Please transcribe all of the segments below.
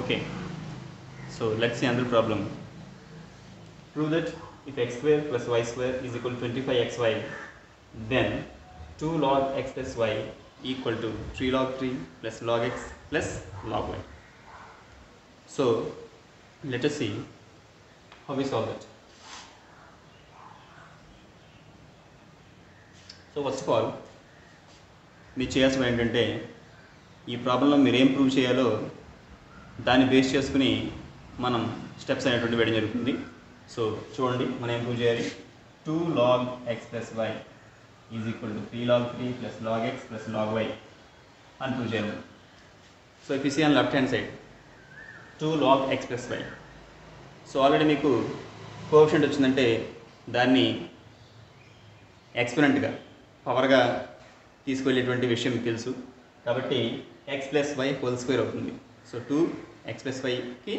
Okay, so let's see another problem. Prove that if x square plus y square is equal to 25xy, then 2 log x plus y equal to 3 log 3 plus log x plus log y. So let us see how we solve it. So first of all మీరు చేయాల్సిన ఏంటంటే ఈ ప్రాబ్లంలో మీరు ఏం prove చేయాలో దాన్ని base చేసుకుని మనం స్టెప్స్ అనేటువంటి వేయడం జరుగుతుంది. సో చూడండి, మనం ఏం ప్రూవ్ చేయాలి. 2 log x plus y is equal to 3 log 3 plus log x plus log y అని ప్రూవ్ చేయాలి. So if you see on left hand side 2 log x plus y. So already మీకు coefficient వచ్చిందంటే దాన్ని ఎక్స్పెరెంట్గా పవర్గా తీసుకువెళ్ళేటువంటి విషయం మీకు తెలుసు కాబట్టి x plus y whole square అవుతుంది. సో 2x plus yకి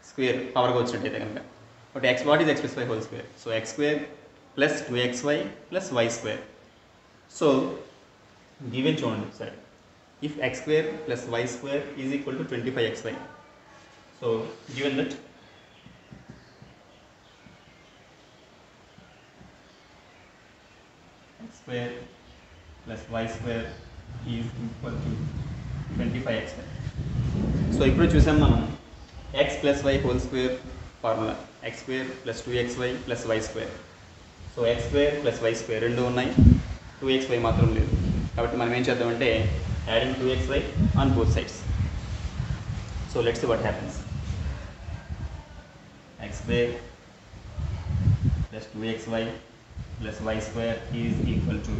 స్క్వేర్ పవర్గా వచ్చినట్టయితే కనుక but what is x plus y whole square. So x square plus 2xy plus y square. So given చూడండి సరే, if x square plus y square is equal to 25xy. So given that x square plus y square is equal to 25xy. So ఇప్పుడు చూసాం మనం x plus y whole square formula x square plus 2xy plus y square. So x square plus y square రెండు ఉన్నాయి, 2xy మాత్రం లేదు. కాబట్టి మనం ఏం చేద్దామంటే adding 2xy on both sides. So let's see what happens. x square plus 2xy plus y square is equal to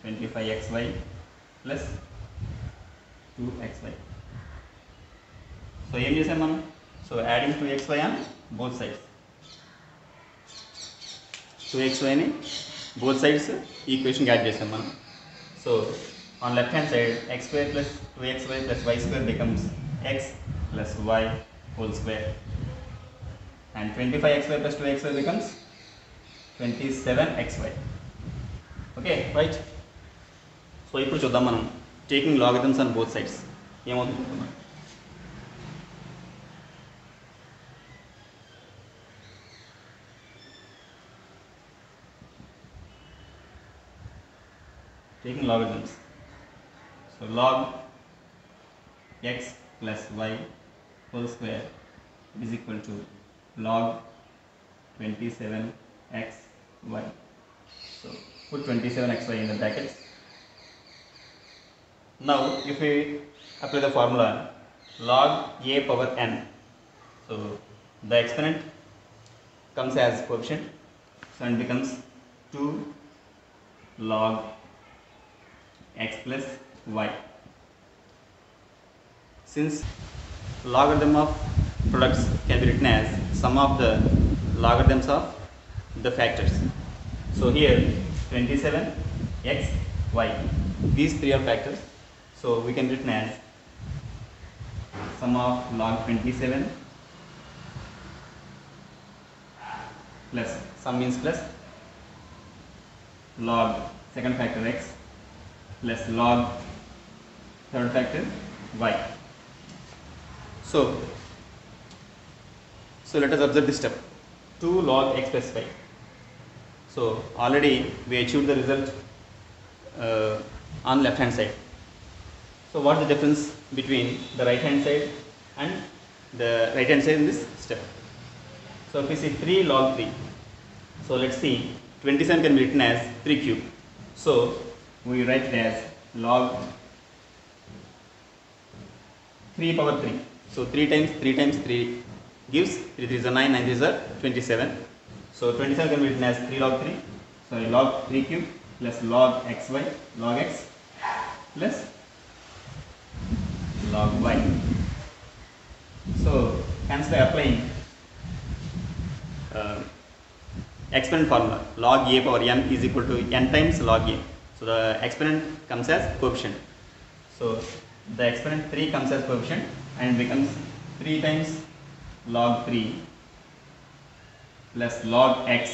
25xy plus 2xy. So ఏం చేసాం మనం? So adding 2xy on both sides. 2xyని బోత్ సైడ్స్ ఈక్వేషన్కి add చేసాం మనం. So on left hand side x square plus 2xy plus y square becomes x plus y whole square and 25xy plus 2xy becomes 27xy. Okay right. So ఇప్పుడు చూద్దాం మనం taking logarithms on both sides ఏమవుతుంది చూద్దాం. Taking logarithms. So log x plus y whole square is equal to log 27xy. So put 27xy in the brackets. Now if we apply the formula log a power n, so the exponent comes as coefficient, so it becomes 2 log x plus y. Since logarithm of products can be written as sum of the logarithms of the factors. So here 27x y, these three are factors, so we can written as sum of log 27 plus sum means plus log second factor x plus log third factor y. So let us observe this step. 2 log x plus y. So already we achieved the result on left hand side. So what is the difference between the right hand side and the right hand side in this step? So if we see 3 log 3, so let's see 27 can be written as 3 cube. So we write it as log 3 power 3. So 3 times 3 gives 3 3 is 9, 9 is 27. So 27 can be written as 3 log 3, sorry log 3 cube plus log xy, log x plus log y. So hence by applying exponent formula log a power n is equal to n times log a. So the exponent comes as coefficient. So the exponent 3 comes as coefficient and becomes 3 times log 3 plus log x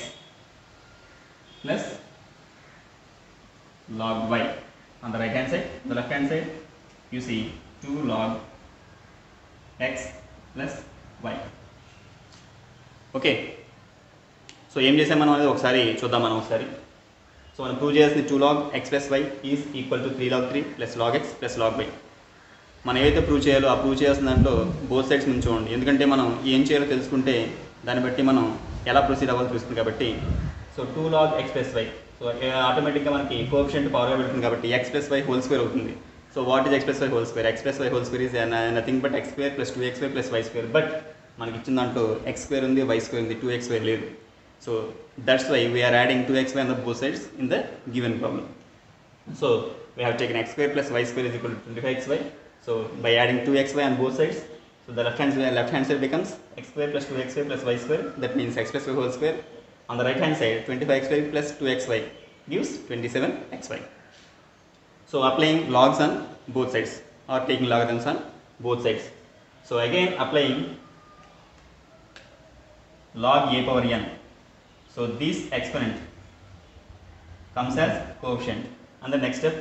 plus log y on the right hand side. The left hand side you see 2 log x plus y. Okay, so ఏం చేసాం మనం అనేది ఒకసారి చూద్దాం మనం ఒకసారి. So మనం prove చేయాల్సింది 2 log x plus y is equal to 3 log 3 plus log x plus log y. మనం ఏదైతే ప్రూవ్ చేయాలో ఆ ప్రూవ్ చేయాల్సిన దాంట్లో బోత్ సైడ్స్ నుంచి చూడండి, ఎందుకంటే మనం ఏం చేయాలో తెలుసుకుంటే దాన్ని బట్టి మనం ఎలా ప్రొసీడ్ అవ్వాలో తెలుస్తుంది కాబట్టి. So 2 log x plus y, so ఆటోమేటిక్గా మనకి కోఎఫిషియంట్ పవర్గా పెడుతుంది కాబట్టి x plus y whole square అవుతుంది. So what is x plus y whole square? x plus y whole square is nothing but x square plus 2xy plus y square. But మనకి ఇచ్చిన దాంట్లో x square ఉంది, y square ఉంది, 2x square లేదు. So that's why we are adding 2xy on the both sides in the given problem. So we have taken x square plus y square is equal to 25xy. So by adding 2xy on both sides, so the left hand side becomes x square plus 2xy plus y square. That means x plus y whole square. On the right hand side, 25xy plus 2xy gives 27xy. So applying logs on both sides or taking logarithms on both sides. So again applying log a power n. So this exponent comes as coefficient, and the next step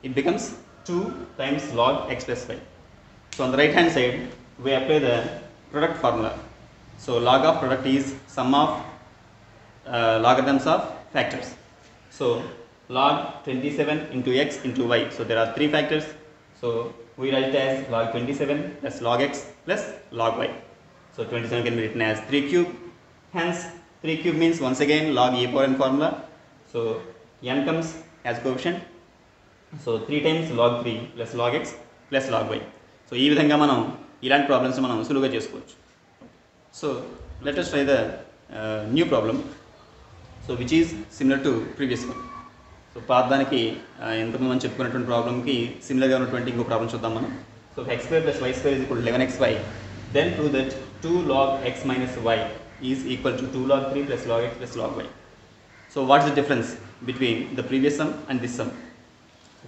it becomes 2 times log x plus y. So on the right hand side we apply the product formula. So log of product is sum of logarithms of factors. So log 27 into x into y. So there are 3 factors. So we write it as log 27 plus log x plus log y. So 27 can be written as 3 cube. Hence 3 cube means once again log a power n formula. So n comes as coefficient. So 3 times log 3 plus log x plus log y. So ఈ విధంగా మనం ఇలాంటి problems మనం సులువుగా చేసుకోవచ్చు. So let us try the new problem. So which is similar to previous one. So పాతదానికి ఇంతకుముందు మనం చెప్పుకున్నటువంటి ప్రాబ్లమ్కి సిమిలర్గా ఉన్నటువంటి ఇంకో ప్రాబ్లం చూద్దాం మనం. So x square plus y square is equal to 11xy. Then prove that 2 log x minus y is equal to 2 log 3 plus log x plus log y. So what is the difference between the previous sum and this sum?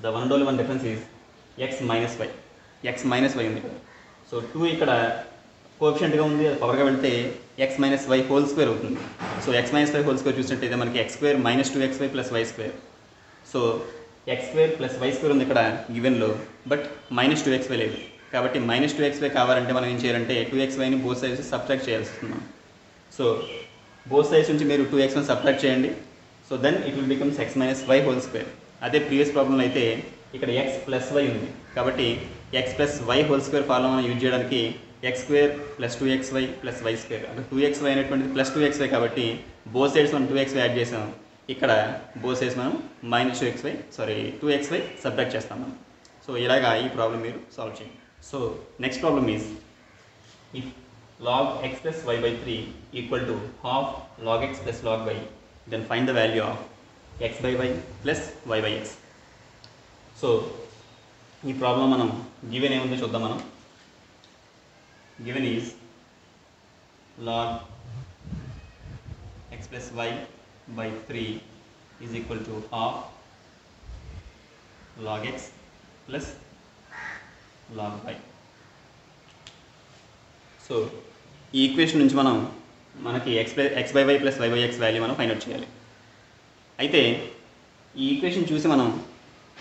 The one and only one difference is x minus y. x minus y ఉంది కదా. So 2 ఇక్కడ కోఎఫిషియంట్గా ఉంది, అది పవర్గా వెళ్తే x minus y whole square అవుతుంది. So x minus y whole square చూసినట్టయితే మనకి x square minus 2xy plus y square. So x square plus y square ఉంది ఇక్కడ గివెన్లో, బట్ మైనస్ 2xy లేదు. కాబట్టి మైనస్ 2xy కావాలంటే మనం ఏం చేయాలంటే 2xyని బోత్ సైడ్స్ సబ్ట్రాక్ట్ చేయాల్సి వస్తుంది. సో బోత్ సైడ్స్ నుంచి మీరు 2x1 సబ్ట్రాక్ట్ చేయండి. So then it will becomes x minus y whole square. అదే ప్రీవియస్ ప్రాబ్లం అయితే ఇక్కడ x ప్లస్ y ఉంది కాబట్టి x plus y whole square formula మనం యూజ్ చేయడానికి x square plus 2xy plus y square, అంటే 2xy అనేటువంటిది ప్లస్ 2xy కాబట్టి బోత్ సైడ్స్ మనం 2xy యాడ్ చేసాం. ఇక్కడ బోత్ సైడ్స్ మనం మైనస్ 2xy సబ్ట్రాక్ట్ చేస్తాం మనం. సో ఇలాగా ఈ ప్రాబ్లం మీరు సాల్వ్ చేయండి. So next problem is if log x plus y by 3 equal to half log x plus log y, then find the value of x by y plus y by x. So ఈ problem మనం given ఏముందో చూద్దాం మనం. Given is log x plus y by 3 is equal to half log x plus log y. So ఈ equation నుంచి మనకి x by y plus y by x value మనం find out చేయాలి. అయితే ఈ ఈక్వేషన్ చూసి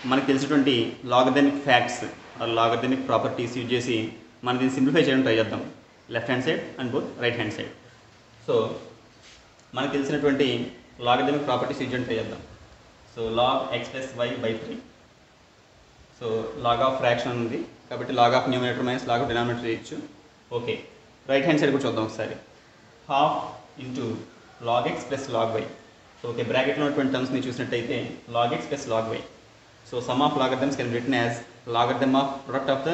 మనకు తెలిసినటువంటి logarithmic facts logarithmic properties use చేసి మనం దీన్ని సింప్లిఫై చేయడం ట్రై చేద్దాం, left hand side and both right hand side. So మనకు తెలిసినటువంటి లాగరిథమిక్ ప్రాపర్టీస్ యూజ్ చేయడం ట్రై చేద్దాం. So log x plus y by 3. So log of fraction ఉంది కాబట్టి log of numerator minus log of denominator చేయొచ్చు. Okay, right hand side కూడా చూద్దాం ఒకసారి. Half into log x plus log y. So okay, బ్రాకెట్లో ఉన్నటువంటి టర్మ్స్ని చూసినట్టయితే log x plus log y. So sum of logarithms can be written as logarithm of product of the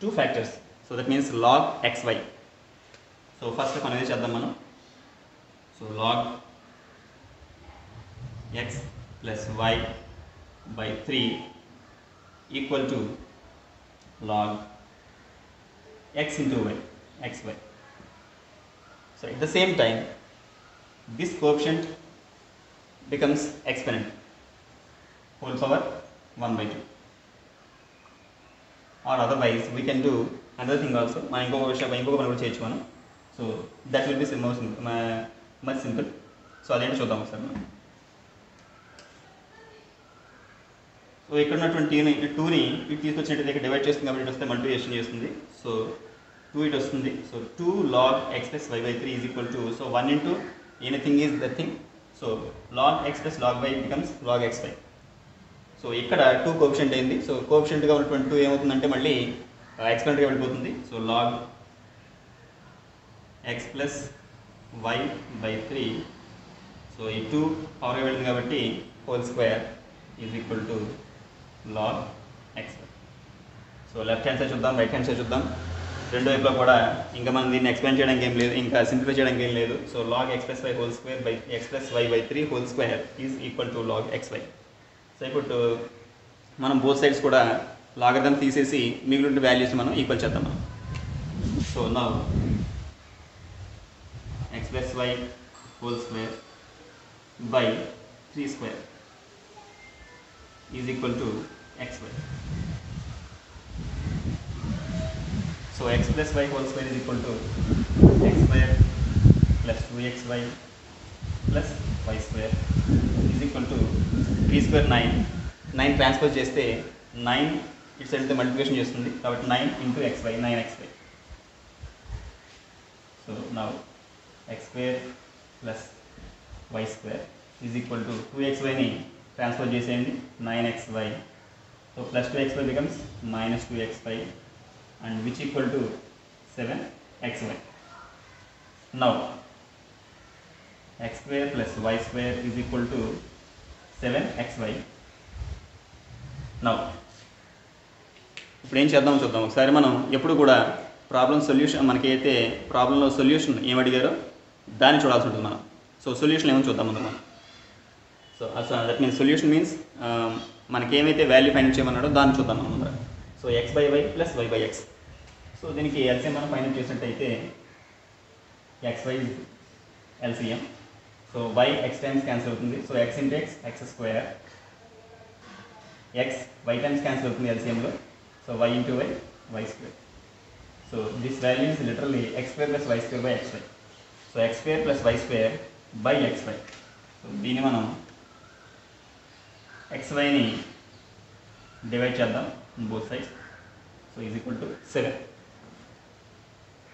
2 factors. So that means log xy. So first అనేది చేద్దాం మనం. సో log x plus y by 3 equal to log x into y, xy. So at the same time this coefficient becomes exponent whole power 1 by 2, or otherwise we can do another thing also. మనం ఇంకొక పని కూడా చేయొచ్చు మనం. So that will be much simple. So అదేంటి చూద్దాం ఒకసారి మనం. సో ఇక్కడ ఉన్నటువంటి 2ని ఇటు తీసుకొచ్చినట్టు ఇక్కడ డివైడ్ చేస్తుంది కాబట్టి ఇటు వస్తే మల్టిప్లికేషన్ చేస్తుంది. సో 2 ఇటు వస్తుంది. So 2 log x plus y by 3 is equal to, so 1 into anything is the thing, so log x plus log y becomes log xy. So ఇక్కడ 2 కోఎఫిషియంట్ అయింది. సో కోఎఫిషియంట్గా ఉన్నటువంటి 2 ఏమవుతుందంటే మళ్ళీ ఎక్స్పెంట్గా వెళ్ళిపోతుంది. So log x plus y by 3, so ఈ 2 పవర్గా వెళ్ళింది కాబట్టి whole square is equal to log xy. So left hand side చూద్దాం, రైట్ హ్యాండ్ సైడ్ చూద్దాం. రెండు వైపులో కూడా ఇంకా మనం దీన్ని ఎక్స్ప్లెయిన్ చేయడానికి ఏం లేదు, ఇంకా సింప్లిఫై చేయడానికి ఏం లేదు. So log x plus y whole square by x plus y by 3 whole square is equal to log xy. So ఇప్పుడు మనం బోత్ సైడ్స్ కూడా లాగరిథం తీసేసి మిగిలిన వాల్యూస్ మనం ఈక్వల్ చేద్దాం మనం. So now x plus y whole square by 3 square is equal to xy. So x plus y whole square is equal to x square plus 2xy plus y square is equal to 3 square 9. 9 transfer చేస్తే 9 ఇటు side multiplication చేస్తుంది కాబట్టి 9 into xy 9xy. So now x square plus y square is equal to 2xy ని transfer చేసేయండి 9xy. So plus 2xy becomes minus 2xy and which equal to 7xy. Now x square plus y square is equal to 7xy. Now ఇప్పుడు ఏం చేద్దాం చూద్దాం ఒకసారి. మనం ఎప్పుడు కూడా ప్రాబ్లం సొల్యూషన్, మనకి అయితే ప్రాబ్లంలో సొల్యూషన్ ఏం అడిగారో దాన్ని చూడాల్సి ఉంటుంది మనం. సో సొల్యూషన్ ఏమో చూద్దాం ముందు మనం. So that means solution means మనకి ఏమైతే వాల్యూ ఫైండ్ చేయమన్నాడో దాన్ని చూద్దాం మనం ముందర. So x by y plus y by x. So దీనికి ఎల్సిఎం మనం ఫైండ్ చేసినట్టయితే xy is LCM. So y x times cancel అవుతుంది. So x into x x square, x y times cancel అవుతుంది LCMలో. So y into y y square. So this value is literally x square plus y square by xy. So x square plus y square by xy. So దీన్ని మనం xyని divide చేద్దాం both sides. So is equal to 7.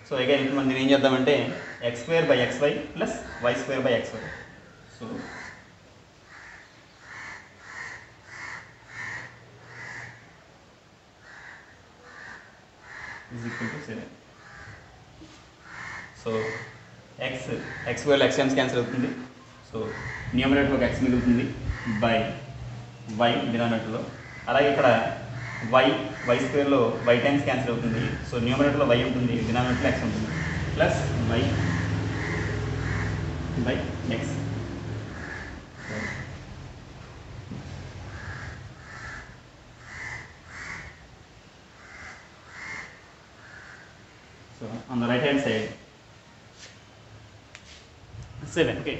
So again ఇప్పుడు మనం దీన్ని ఏం చేద్దామంటే x square by xy plus y square by xy. So is equal to 7. So x square x times cancel అవుతుంది. So numerator ఒక x మిగులుతుంది by y డినామినేటర్లో. అలాగే ఇక్కడ y స్క్వేర్లో y టైమ్స్ క్యాన్సిల్ అవుతుంది. సో న్యూమరేటర్లో y ఉంటుంది, డినామినేటర్లో x ఉంటుంది, plus y by x. So on the right hand side 7. Okay,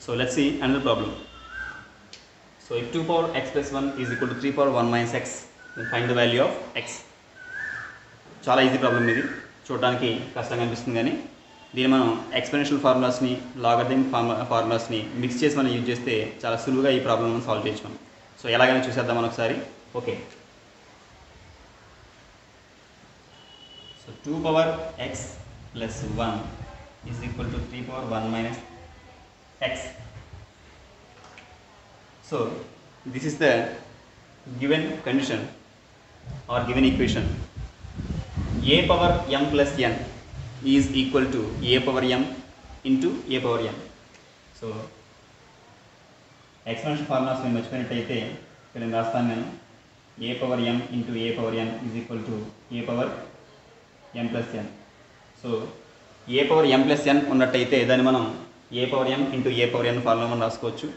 so let's see another problem. So if 2 power x plus 1 is equal to 3 power 1 minus x, then find the value of x. చాలా easy problem ఇది, చూడడానికి కష్టంగా అనిపిస్తుంది కానీ దీన్ని మనం exponential ఫార్ములాస్ని, logarithmic ఫార్ములాస్ని mix చేసి మనం యూజ్ చేస్తే చాలా సులువుగా ఈ ప్రాబ్లం మనం సాల్వ్ చేయొచ్చు మనం. సో ఎలాగైనా చూసేద్దాం మనం ఒకసారి. Okay, so 2 power x plus 1 is equal to 3 power 1 minus x. So this is the given condition or given equation. A power m plus n is equal to a power m into a power m. So exponential formulas నేను మర్చిపోయినట్టయితే ఇక్కడ నేను రాస్తాను. నేను a power m into a power n is equal to a power m plus n. So a power m plus n ఉన్నట్టయితే దాన్ని మనం a power m into a power n formula మనం రాసుకోవచ్చు.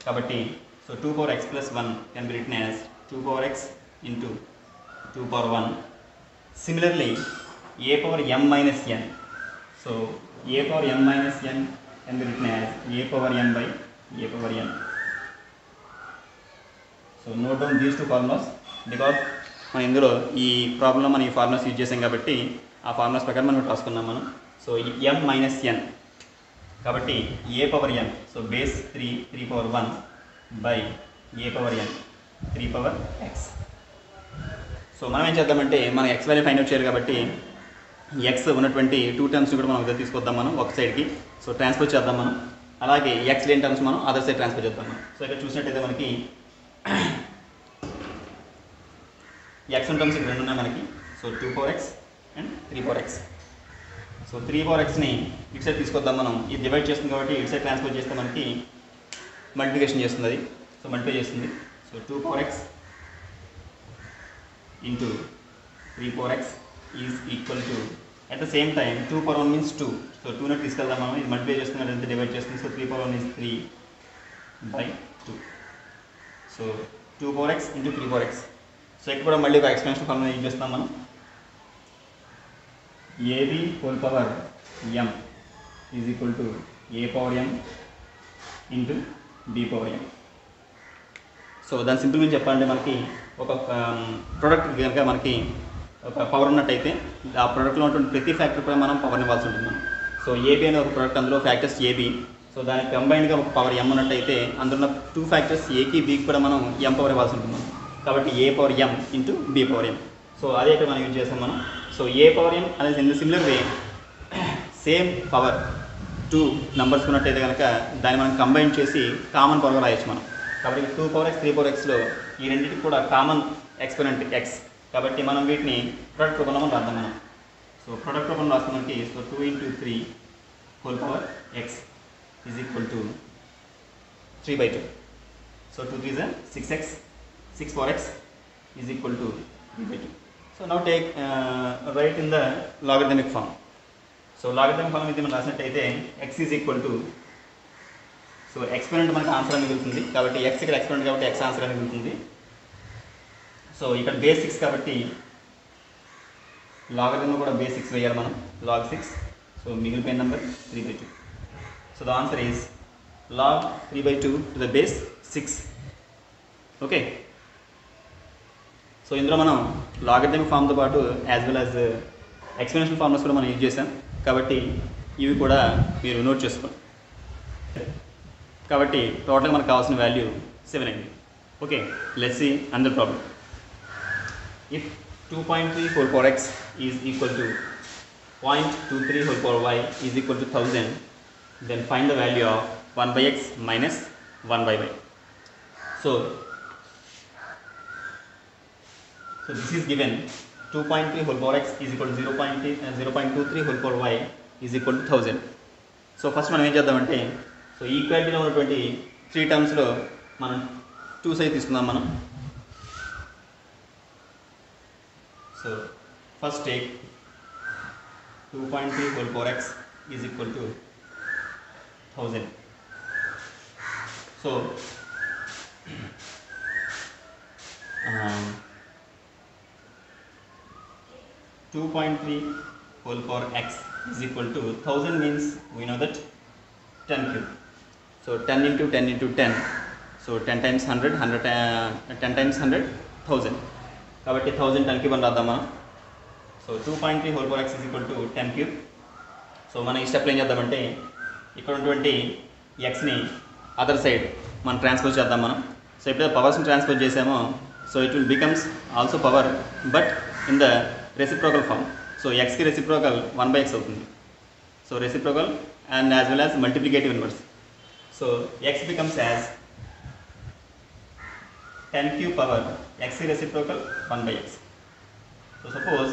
కాబట్టి so 2 power x plus 1 can be written as 2 power x into 2 power 1. Similarly, a power m minus n. So a power m minus n can be written as a power m by a power n. So note down these two formulas because మనం ఇందులో ఈ ప్రాబ్లంలో మనం ఈ formulas use చేసాం కాబట్టి ఆ formulas ప్రకారం మనం రాసుకున్నాం మనం. సో m minus n కాబట్టి a power n, so base 3 power 1 by a power n 3 power x. So మనం ఏం చేద్దామంటే మనం x వాల్యూ ఫైండ్ అవుట్ చేయాలి కాబట్టి ఎక్స్ ఉన్నటువంటి 2 టర్మ్స్ని కూడా మనం తీసుకొద్దాం మనం ఒక సైడ్కి. సో ట్రాన్స్ఫర్ చేద్దాం మనం. అలాగే ఎక్స్ లేని టర్మ్స్ మనం అదర్ సైడ్ ట్రాన్స్ఫర్ చేద్దాం మనం. సో ఇక్కడ చూసినట్టయితే మనకి ఎక్స్ టర్మ్స్ ఇక్కడ రెండు ఉన్నాయి మనకి. So 2 x and 3 x. So 3 xని ఇటు సైడ్ తీసుకొద్దాం మనం. ఇది డివైడ్ చేస్తుంది కాబట్టి ఇటు సైడ్ ట్రాన్స్ఫర్ చేస్తే మనకి మల్టిప్లికేషన్ చేస్తుంది అది. సో మల్టిప్లై చేస్తుంది. So 2 x into 3 x is equal to, at the same time 2 means 2. So 2 తీసుకెళ్దాం మనం. ఇది మల్టిప్లై చేస్తుంది అంటే డివైడ్ చేస్తుంది. So 3 is 3/2. So 2 x into 3 x. So ఇక్కడ కూడా మళ్ళీ ఒక ఎక్స్పెన్షన్ ఫార్ములా యూజ్ చేస్తాం మనం. ab whole power m is equal to a power m into b power m. So దాని సింపుల్గా చెప్పాలంటే మనకి ఒక ప్రోడక్ట్ కనుక మనకి ఒక పవర్ ఉన్నట్టయితే ఆ ప్రోడక్ట్లో ఉన్నటువంటి ప్రతి ఫ్యాక్టర్ కూడా మనం పవర్ని ఇవ్వాల్సి ఉంటుంది మనం. సో ఏబీ అనే ఒక ప్రోడక్ట్, అందులో ఫ్యాక్టర్స్ ఏబీ. సో దానికి కంబైన్డ్గా ఒక పవర్ ఎం ఉన్నట్టయితే అందులో ఉన్న 2 ఫ్యాక్టర్స్ ఏకి బీకి కూడా మనం ఎం పవర్ ఇవ్వాల్సి ఉంటుంది మనం. కాబట్టి a power m into b power m. So అదే ఇక్కడ మనం యూజ్ చేస్తాం మనం. సో ఏ పవర్ ఎం అనేది in the similar way same power 2 numbers ఉన్నట్టయితే కనుక దాన్ని మనం కంబైన్ చేసి కామన్ పవర్గా రాయొచ్చు మనం. కాబట్టి 2 x 3 x ఈ రెండింటికి కూడా కామన్ ఎక్స్పోనెంట్ ఎక్స్. కాబట్టి మనం వీటిని ప్రొడక్ట్ రూపంలో మనం రాద్దాం మనం. సో ప్రొడక్ట్ రూపంలో రాస్తాం మనకి. So 2 into 3 whole power x is equal to 3/2. So 2 3s are 6x. 6 power x is equal to 3/2. So now take write in the logarithmic form. So logarithmic form ఇది మనం రాసినట్టయితే x is equal to, so experiment మనకు answer అని మిగులుతుంది. కాబట్టి X ఇక్కడ experiment కాబట్టి X answer అని మిగులుతుంది. సో ఇక్కడ బేస్ 6 కాబట్టి లాగరిథం కూడా బేస్ 6 వేయాలి మనం. log 6. సో మిగిలిపోయిన number 3/2. So the answer is log 3/2 to the base 6. Okay. So ఇందులో మనం లాగరిథమిక్ ఫామ్తో పాటు as well as experimental formulas కూడా మనం యూజ్ చేసాం. కాబట్టి ఇవి కూడా మీరు నోట్ చేసుకోండి. కాబట్టి టోటల్గా మనకు కావాల్సిన వాల్యూ 7 అయింది. Okay, let's see another problem. If 2.3 whole power x is equal to 0.23 whole power y is equal to 1000, then find the value of 1/x minus 1/y. So this is given. 2.3 whole power x is equal to 0.23 whole power y is equal to 1000. So first మనం ఏం చేద్దామంటే, so ఈక్వాలిటీలో ఉన్నటువంటి 3 టర్మ్స్లో మనం 2 side తీసుకుందాం మనం. So first take 2.3 whole power x is equal to 1000. So 2.3 whole power x is equal to 1000 means we know that 10 cube. So 10 into 10 into 10. So 10 times 100, 10 times 100, 1000. కాబట్టి 1000 10 cube అని రాద్దాం మనం. So 2.3 whole power x is equal to 10 cube. So మనం ఈ స్టెప్లో ఏం చేద్దామంటే, ఇక్కడ ఉన్నటువంటి ఎక్స్ని అదర్ సైడ్ మనం ట్రాన్స్ఫర్ చేద్దాం మనం. సో ఎప్పుడైతే పవర్స్ని ట్రాన్స్ఫర్ చేసామో, so it will becomes also power but in the reciprocal form. So x ki reciprocal 1/x అవుతుంది. So reciprocal and as well as multiplicative inverse. So x becomes as 10 cube power x ki reciprocal 1/x. So suppose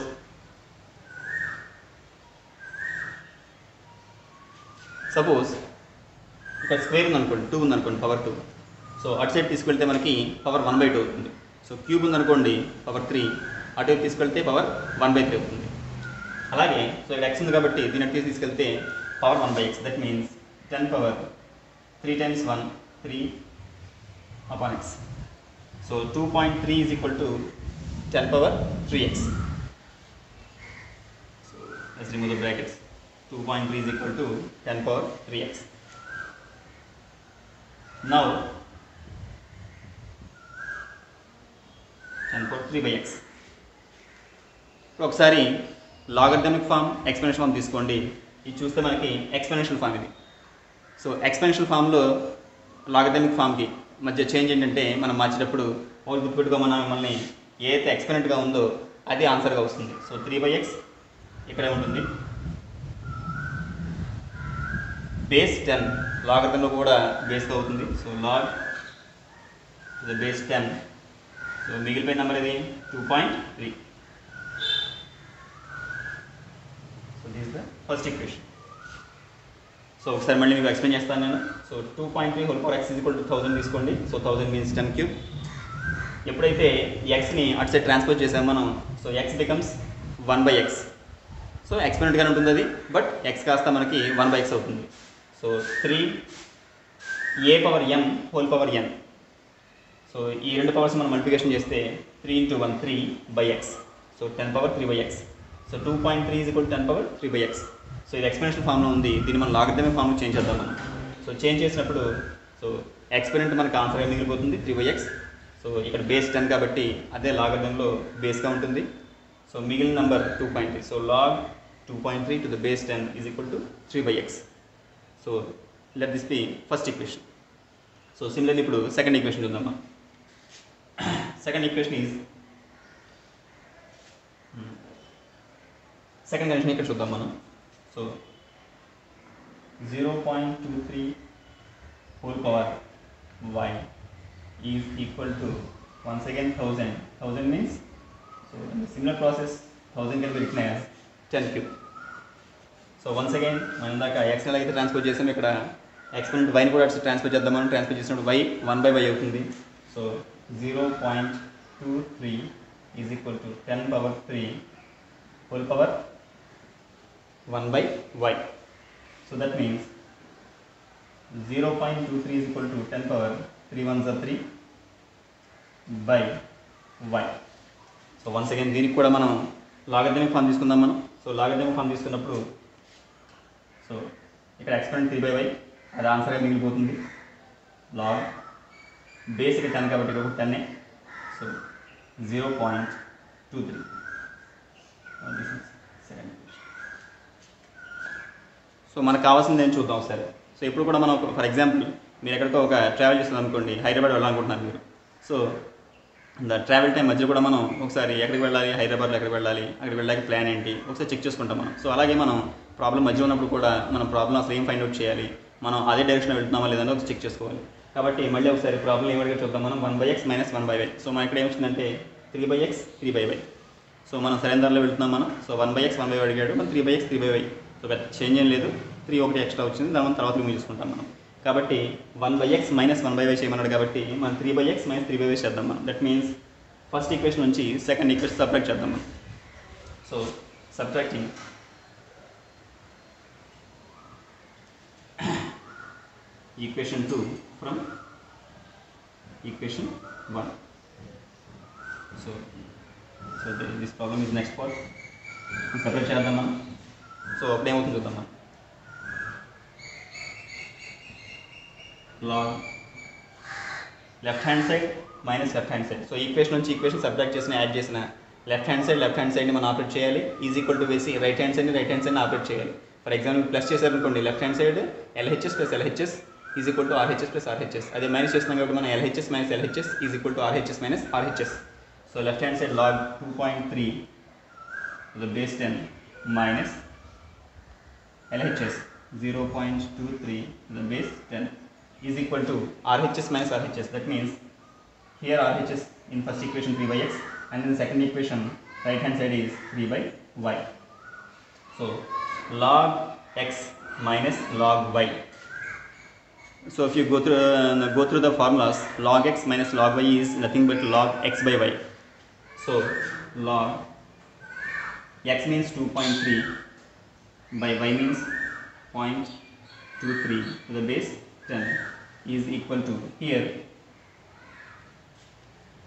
ఇక్కడ square ఉందనుకోండి, 2 ఉందనుకోండి, power 2. So అటు side తీసుకెళ్తే మనకి power 1/2 అవుతుంది. So cube ఉందనుకోండి, power 3. అటువైపు తీసుకెళ్తే పవర్ 1/3 అవుతుంది. అలాగే సో ఇక్కడ x ఉంది కాబట్టి దీని అటు తీసుకెళ్తే power 1/x. That means 10 power 3 times 1, 3/x. So 2.3 is equal to 10 power 3x. So let's remove the brackets. 2.3 is equal to 10 power 3x. Now 10 power 3/x. ఒకసారి లాగరిథమిక్ ఫామ్, ఎక్స్పెన్షియల్ ఫామ్ తీసుకోండి. ఇది చూస్తే మనకి ఎక్స్పెన్షియల్ ఫామ్ ఇది. So exponential ఫామ్లో logarithmic ఫామ్కి మధ్య change ఏంటంటే, మనం మార్చేటప్పుడు వాళ్ళు గుర్తుపెట్టుకోమన్నా మిమ్మల్ని ఏదైతే ఎక్స్పెనెంట్గా ఉందో అది ఆన్సర్గా వస్తుంది. సో 3/x ఇక్కడే ఉంటుంది. బేస్ 10 లాగరిథంలో కూడా బేస్గా అవుతుంది. So log the base 10. So మిగిలిపోయిన నెంబర్ ఇది 2.3. So this the first equation. So ఒకసారి మళ్ళీ మీకు ఎక్స్ప్లెయిన్ చేస్తాను నేను. So 2.3 whole power x equal to 1000 తీసుకోండి. So 1000 means 10 cube. ఎప్పుడైతే ఎక్స్ని అటు సైడ్ ట్రాన్స్ఫర్ చేసామో మనం, so x becomes 1/x. So ఎక్స్పెరిమెంట్గానే ఉంటుంది అది, బట్ x కాస్త మనకి 1/x అవుతుంది. So 3a⁻m whole power n. So ఈ రెండు పవర్స్ మనం మల్టిప్లికేషన్ చేస్తే 3 × 1 3/x. So 10⁻3/x. So 2.3 is equal to 10⁻3/x. So ఇది ఎక్స్పెరిమెంటల్ ఫామ్లో ఉంది. దీన్ని మనం లాగరిథమిక్ ఫామ్లో చేంజ్ చేద్దాం మనం. సో చేంజ్ చేసినప్పుడు సో ఎక్స్పెరిమెంట్ మనకి ఆన్సర్గా మిగిలిపోతుంది 3/x. సో ఇక్కడ బేస్ 10 కాబట్టి అదే లాగరిథంలో బేస్గా ఉంటుంది. సో మిగిలిన number 2.3. So log 2.3 to the base 10 is equal to 3/x. So let this be first equation. So similarly ఇప్పుడు సెకండ్ ఈక్వేషన్ చూద్దాం మనం. Second equation is second condition ఇక్కడ చూద్దాం మనం. So 0.23 whole power y is equal to once again 1000. 1000 means, so in the similar process 1000 can be written as 10 cube. So once again మనం ఇందాక x ని అయితే transfer చేసాం, ఇక్కడ ఎక్స్పెరిమెంట్ y ని కూడా ట్రాన్స్ఫర్ చేద్దాం మనం. ట్రాన్స్ఫర్ చేసినప్పుడు y 1/y అవుతుంది. So 0.23 is equal to 10⁻3 whole power 1/y. So that means 0.23 is equal to 10⁻3 1s are 3 by y. So once again దీనికి కూడా మనం లాగరిథమిక్ ఫామ్ తీసుకుందాం మనం. సో లాగరిథమిక్ ఫామ్ తీసుకున్నప్పుడు సో ఇక్కడ ఎక్స్పెరిమెంట్ 3/y అది ఆన్సర్గా మిగిలిపోతుంది. లాగ్ బేసిక్ 10 కాబట్టి ఇక్కడ 10. So 0.23. This is second. So మనకు కావాల్సింది ఏం చూద్దాం ఒకసారి. సో ఇప్పుడు కూడా మనం ఫర్ ఎగ్జాంపుల్ మీరు ఎక్కడికో ఒక ట్రావెల్ చేస్తుంది అనుకోండి, హైదరాబాద్ వెళ్ళాలనుకుంటున్నారు మీరు. సో ట్రావెల్ టైం మధ్య కూడా మనం ఒకసారి ఎక్కడికి వెళ్ళాలి, హైదరాబాద్లో ఎక్కడికి వెళ్ళాలి, అక్కడికి వెళ్ళడానికి ప్లాన్ ఏంటి ఒకసారి చెక్ చేసుకుంటాం మనం. సో అలాగే మనం ప్రాబ్లం మధ్య ఉన్నప్పుడు కూడా మనం ప్రాబ్లం అసలు ఏం ఫైండ్ అవుట్ చేయాలి, మనం అదే డైరెక్షన్లో వెళ్తున్నామా లేదని ఒకసారి చెక్ చేసుకోవాలి. కాబట్టి మళ్ళీ ఒకసారి ప్రాబ్లం ఏమడిగా చూద్దాం మనం. 1/x - 1/y. సో మన ఇక్కడ ఏమొచ్చిందంటే 3/x 3/y. సో మనం సరైన దారిలో వెళ్తున్నాం మనం. సో 1/x 1/y అడిగాడు, మనం 3/x 3/y. సో పెద్ద చేంజ్ ఏం లేదు, 3 ఒకటి ఎక్స్ట్రా వచ్చింది, దాని తర్వాత రిమూవ్ చేసుకుంటాం మనం. కాబట్టి 1/x - 1/y చేయమన్నాడు కాబట్టి మనం 3/x - 3/y చేద్దాం మనం. దట్ మీన్స్ ఫస్ట్ ఈక్వేషన్ నుంచి సెకండ్ ఈక్వేషన్ సబ్ట్రాక్ట్ చేద్దాం మనం. So subtracting equation 2 from equation 1. So this problem is next part. Separate చేద్దాం మనం. సో అప్పుడు ఏమవుతుంది చూద్దాం మనం. log left hand side minus left hand side. So equation నుంచి ఈక్వేషన్ సబ్ట్రాక్ట్ చేసిన యాడ్ చేసిన లెఫ్ట్ హ్యాండ్ సైడ్ని మనం ఆపరేట్ చేయాలి. ఈజ్ ఈక్వల్ టు వేసి రైట్ హ్యాండ్ సైడ్ని ఆపరేట్ చేయాలి. ఫర్ ఎగ్జాంపుల్ ప్లస్ చేశారనుకోండి, left hand side LHS + LHS is equal to RHS + RHS. అదే minus చేస్తున్నాం కాబట్టి మనం LHS - LHS is equal to RHS - RHS. So left hand side log 2.3 to the base 10 minus LHS 0.23 to the base 10 is equal to RHS - RHS. That means here RHS in first equation 3/x and in the second equation right hand side is 3/y. So log x minus log y. So if you go through the formulas, log x minus log y is nothing but log x by y. So log x means 2.3 by y means 0.23 to the base 10 is equal to, here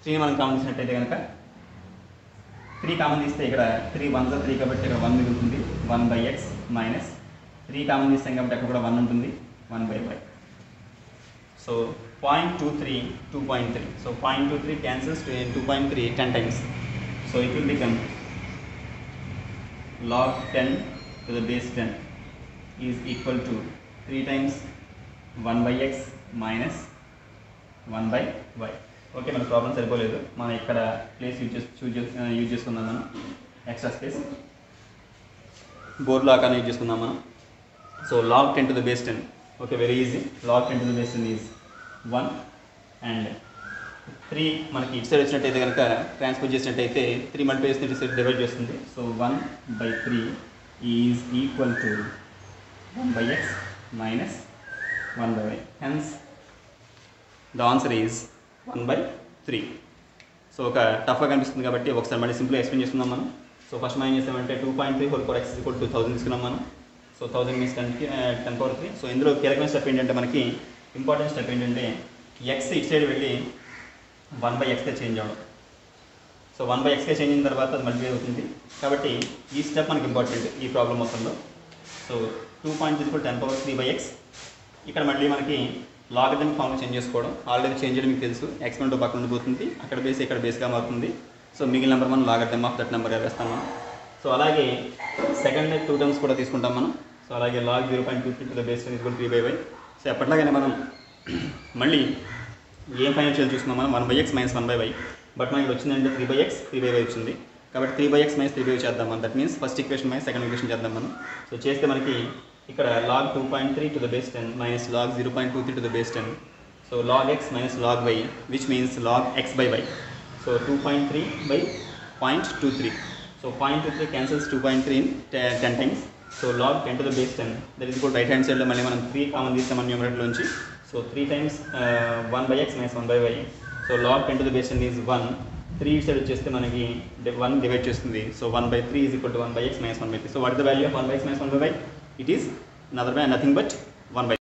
3 మనం common తీసినట్టయితే కనుక 3 common తీస్తే ఇక్కడ 3 1s are 3 కాబట్టి ఇక్కడ 1 మిగులుతుంది. 1/x minus 3 common తీస్తాం కాబట్టి అక్కడ కూడా 1 ఉంటుంది, 1/y. So 0.23 2.3. So 0.23 cancels to 2.3 10 times. So it will become log 10 to the base 10 is equal to 3 times 1/x minus 1/y. Okay, మన ప్రాబ్లం సరిపోలేదు, మనం ఇక్కడ ప్లేస్ యూజ్ చేసుకుందాం మనం, ఎక్స్ట్రా స్పేస్. బోర్ లా ఆకారం యూజ్ చేసుకుందాం మనం. సో log 10 to the base 10. Okay, very easy. log 10 to the base 10 is 1 and 3 మనకి ఇటు సైడ్ వచ్చినట్టయితే కనుక ట్రాన్స్పోజ్ చేసినట్టయితే 3 మల్టిప్లై చేస్తే ఇటు సైడ్ డివైడ్ చేస్తుంది. So 1/3 is equal to 1/x minus 1/y. Hence the answer is 1/3. So ఒక టఫ్గా కనిపిస్తుంది కాబట్టి ఒకసారి మళ్ళీ సింపుల్గా ఎక్స్ప్లెయిన్ చేస్తున్నాం మనం. సో ఫస్ట్ మనం ఏం చేస్తామంటే 2.3 whole power x equal to 1000 తీసుకున్నాం మనం. So 1000 means 10^3. సో ఇందులో కీలకమైన స్టెప్ ఏంటంటే మనకి ఇంపార్టెంట్ స్టెప్ ఏంటంటే x ఇటు సైడ్ వెళ్ళి 1/xగా చేంజ్ అవ్వడం. సో 1/xగా చేంజ్ అయిన తర్వాత అది మల్టిప్లై అవుతుంది. కాబట్టి ఈ స్టెప్ మనకి ఇంపార్టెంట్ ఈ ప్రాబ్లం మొత్తంలో. So 2.3 10^3/x. ఇక్కడ మళ్ళీ మనకి లాగరిథమిక్ ఫార్మ్లో చేంజ్ చేసుకోవడం. ఆల్రెడీ చేంజ్ చేయడం మీకు తెలుసు. ఎక్స్పెరిమెంట్ పక్కన ఉండిపోతుంది, అక్కడ బేస్ ఇక్కడ బేస్గా మారుతుంది. సో మిగిలిన నెంబర్ మనం లాగరిథమ్ ఆఫ్ దట్ నెంబర్గా వేస్తాం మనం. సో అలాగే సెకండ్ 2 టర్మ్స్ కూడా తీసుకుంటాం మనం. సో అలాగే log 0.23 to the base 10 equal 3/y. So ఎప్పట్లాగానే మనం మళ్ళీ ఏం ఫైనల్ చేయాలి చూసుకున్నాం మనం 1/x మైనస్ 1/y. బట్ మనకి వచ్చిందంటే 3/x 3/y వచ్చింది. కాబట్టి 3/x మైనస్ 3/y చేద్దాం మనం. That means first equation minus second equation చేద్దాం మనం. సో చేస్తే మనకి ఇక్కడ log 2.3 to the base 10 minus log 0.23 to the base 10. So log x minus log y, which means log x by y. So 2.3 by 0.23. So 0.23 cancels 2.3 in 10 times. So log 10 to the base 10. That is equal right hand side లో మళ్ళీ మనం 3 common తీస్తాం మన numerator నుంచి. So 3 times 1/x minus 1/y. So log 10 to the base 10 is 1. 3 side వచ్చేస్తే మనకి 1 divide చేస్తుంది. So 1/3 is equal to 1/x minus 1/3. So what is the value of 1/x minus 1/y? It is nothing but 1/3.